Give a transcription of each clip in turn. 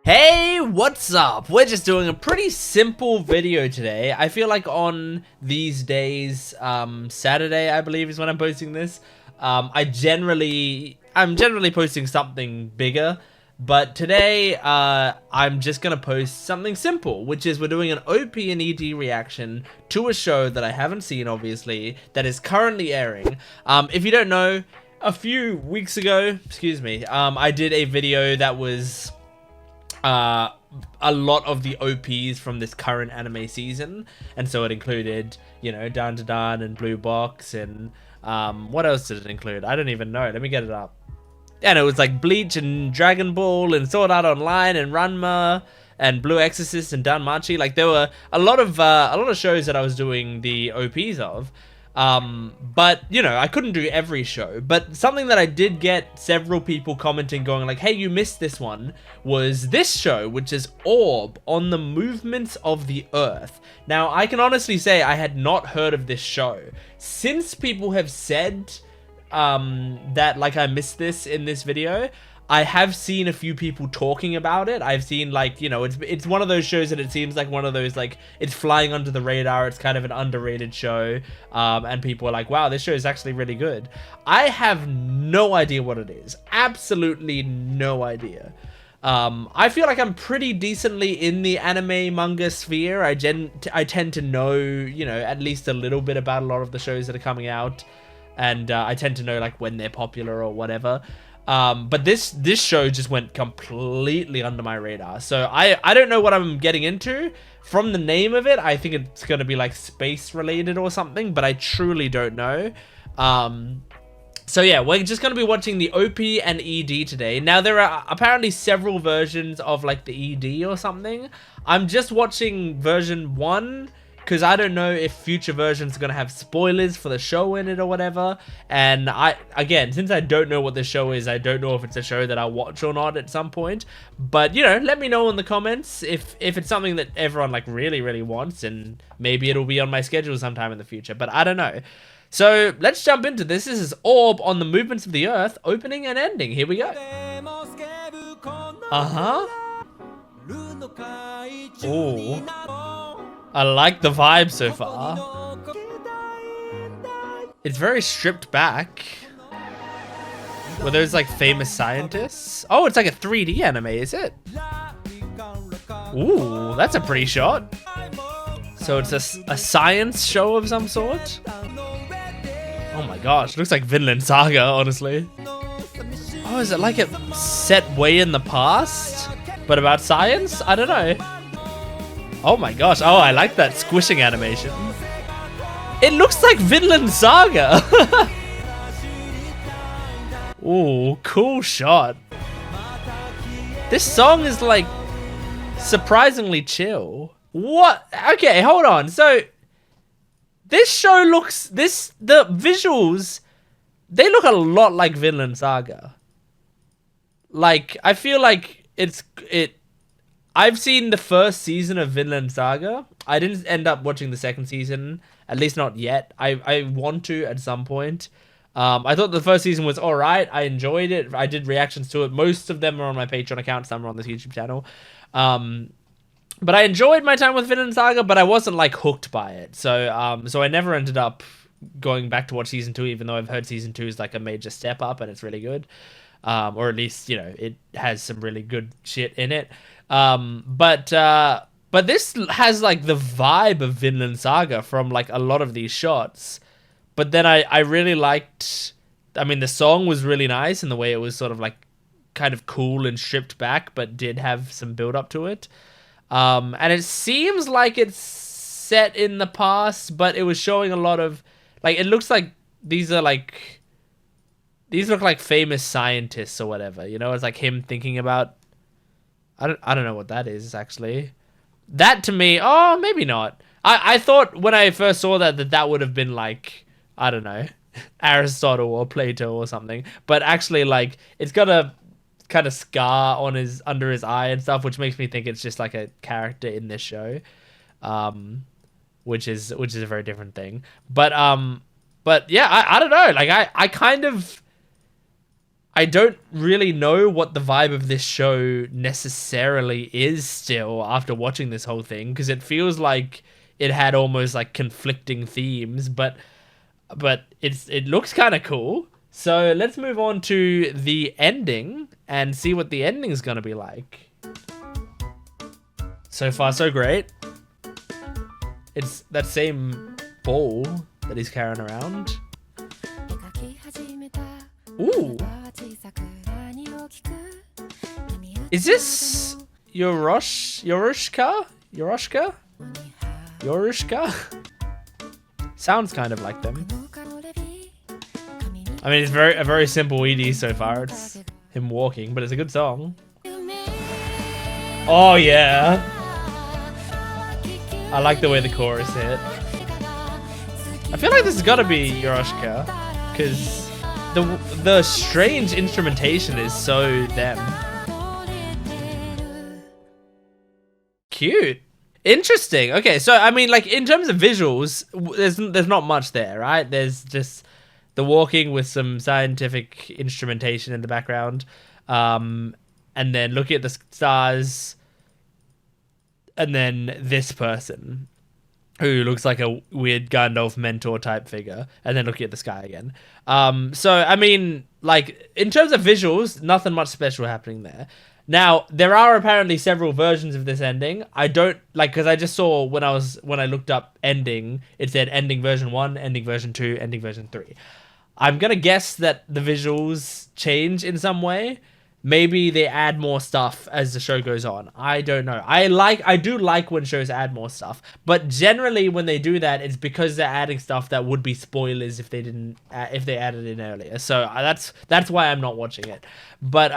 Hey, what's up? We're just doing a pretty simple video today. I feel like on these days, Saturday, I believe is when I'm posting this. I'm generally posting something bigger, but today, I'm just gonna post something simple, which is we're doing an OP and ED reaction to a show that I haven't seen, obviously, that is currently airing. If you don't know, a few weeks ago, I did a video that was a lot of the OPs from this current anime season, and so it included, you know, Dan to Dan and Blue Box, and what else did it include? I don't even know. Let me get it up. And it was like Bleach and Dragon Ball and Sword Art Online and Ranma and Blue Exorcist and Danmachi. Like there were a lot of shows that I was doing the OPs of. But you know, I couldn't do every show, but something that I did get several people commenting going like, hey, you missed this one, was this show, which is Orb on the Movements of the Earth. Now, I can honestly say I had not heard of this show. Since people have said, that like I missed this in this video, I have seen a few people talking about it. I've seen, like, you know, it's one of those shows that it seems like one of those, like, it's flying under the radar. It's kind of an underrated show. And people are like, wow, this show is actually really good. I have no idea what it is. Absolutely no idea. I feel like I'm pretty decently in the anime manga sphere. I tend to know, you know, at least a little bit about a lot of the shows that are coming out. And I tend to know, like, when they're popular or whatever. But this show just went completely under my radar. So I don't know what I'm getting into. From the name of it, I think it's going to be like space related or something, but I truly don't know. So yeah, we're just going to be watching the OP and ED today. Now there are apparently several versions of like the ED or something. I'm just watching version 1. Because I don't know if future versions are going to have spoilers for the show in it or whatever. And again, since I don't know what the show is, I don't know if it's a show that I'll watch or not at some point. But, you know, let me know in the comments if it's something that everyone, like, really, really wants. And maybe it'll be on my schedule sometime in the future. But I don't know. So, let's jump into this. This is Orb on the Movements of the Earth, opening and ending. Here we go. Oh. I like the vibe so far. It's very stripped back. Were those like famous scientists? Oh, it's like a 3D anime, is it? Ooh, that's a pretty shot. So it's a science show of some sort? Oh my gosh, looks like Vinland Saga, honestly. Oh, is it like it set way in the past? But about science? I don't know. Oh my gosh, oh, I like that squishing animation. It looks like Vinland Saga. Ooh, cool shot. This song is like surprisingly chill. What? Okay, hold on. So this show looks, the visuals, they look a lot like Vinland Saga. Like, I feel like I've seen the first season of Vinland Saga. I didn't end up watching the second season, at least not yet. I want to at some point. I thought the first season was alright. I enjoyed it. I did reactions to it. Most of them are on my Patreon account. Some are on this YouTube channel. But I enjoyed my time with Vinland Saga, but I wasn't like hooked by it. So so I never ended up going back to watch season 2, even though I've heard season 2 is like a major step up and it's really good. Or at least, you know, it has some really good shit in it. But this has like the vibe of Vinland Saga from like a lot of these shots. But then I really liked, I mean, the song was really nice in the way it was sort of like kind of cool and stripped back, but did have some build up to it. And it seems like it's set in the past, but it was showing a lot of, like, it looks like these look like famous scientists or whatever, you know? It's like him thinking about, I don't know what that is, actually. That to me, oh, maybe not. I thought when I first saw that would have been like, I don't know, Aristotle or Plato or something. But actually, like, it's got a kind of scar on under his eye and stuff, which makes me think it's just like a character in this show. Which is a very different thing. But yeah, I don't know. Like, I kind of I don't really know what the vibe of this show necessarily is still after watching this whole thing, because it feels like it had almost like conflicting themes, but it looks kind of cool. So let's move on to the ending and see what the ending is going to be like. So far, so great. It's that same ball that he's carrying around. Ooh. Is this Yorushka? Sounds kind of like them. I mean, it's a very simple ED so far. It's him walking, but it's a good song. Oh yeah. I like the way the chorus hit. I feel like this has got to be Yorushka, because the strange instrumentation is so them. Cute. Interesting. Okay, so I mean, like, in terms of visuals, there's not much there, right? There's just the walking with some scientific instrumentation in the background, and then looking at the stars, and then this person who looks like a weird Gandalf mentor type figure, and then looking at the sky again. So I mean, like, in terms of visuals, nothing much special happening there. Now, there are apparently several versions of this ending. I don't, like, because I just saw when I looked up ending, it said ending version 1, ending version 2, ending version 3. I'm going to guess that the visuals change in some way. Maybe they add more stuff as the show goes on. I don't know. I do like when shows add more stuff, but generally when they do that, it's because they're adding stuff that would be spoilers if they added in earlier. So that's why I'm not watching it. But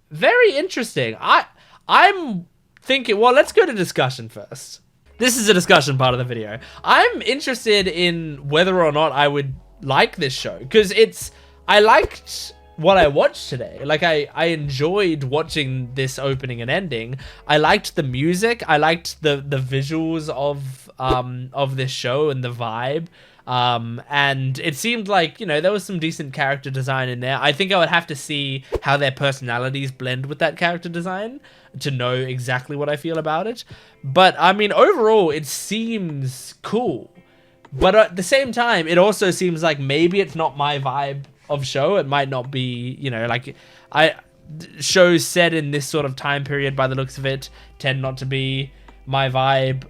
very interesting. I'm thinking, well, let's go to discussion first. This is a discussion part of the video. I'm interested in whether or not I would like this show, because I liked what I watched today. Like, I enjoyed watching this opening and ending. I liked the music. I liked the visuals of this show and the vibe. And it seemed like, there was some decent character design in there. I think I would have to see how their personalities blend with that character design to know exactly what I feel about it. But I mean, overall, it seems cool. But at the same time, it also seems like maybe it's not my vibe of show. It might not be, like, shows set in this sort of time period, by the looks of it, tend not to be my vibe.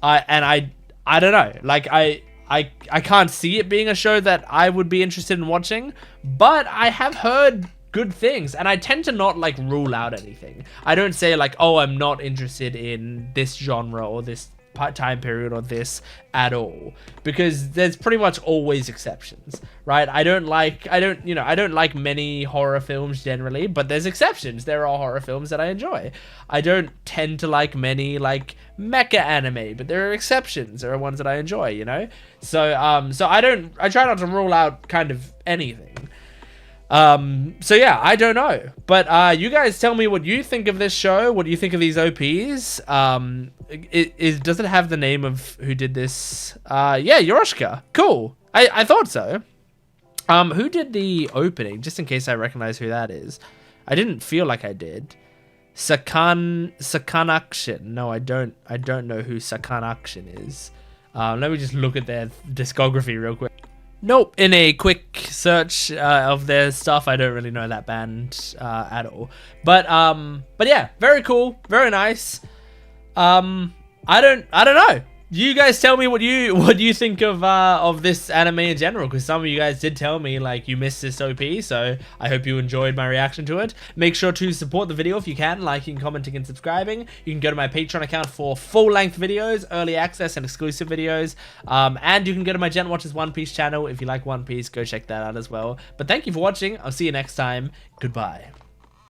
I don't know. Like, I can't see it being a show that I would be interested in watching, but I have heard good things, and I tend to not, like, rule out anything. I don't say, like, oh, I'm not interested in this genre or this time period or this at all, because there's pretty much always exceptions, right? I don't like many horror films generally, but there's exceptions. There are horror films that I enjoy. I don't tend to like many, like, mecha anime, but there are exceptions. There are ones that I enjoy, so I try not to rule out kind of anything. So yeah, I don't know, but you guys tell me what you think of this show. What do you think of these OPs? Does it have the name of who did this? Yeah, Yorushka. Cool. I thought so. Who did the opening? Just in case I recognize who that is. I didn't feel like I did. Sakanaction. No, I don't know who Sakanaction is. Let me just look at their discography real quick. Nope. In a quick search of their stuff, I don't really know that band at all. But yeah, very cool, very nice. I don't know. You guys tell me what you think of this anime in general, because some of you guys did tell me, like, you missed this OP, so I hope you enjoyed my reaction to it. Make sure to support the video if you can, liking, commenting, and subscribing. You can go to my Patreon account for full-length videos, early access, and exclusive videos. And you can go to my Jent Watches One Piece channel. If you like One Piece, go check that out as well. But thank you for watching. I'll see you next time. Goodbye.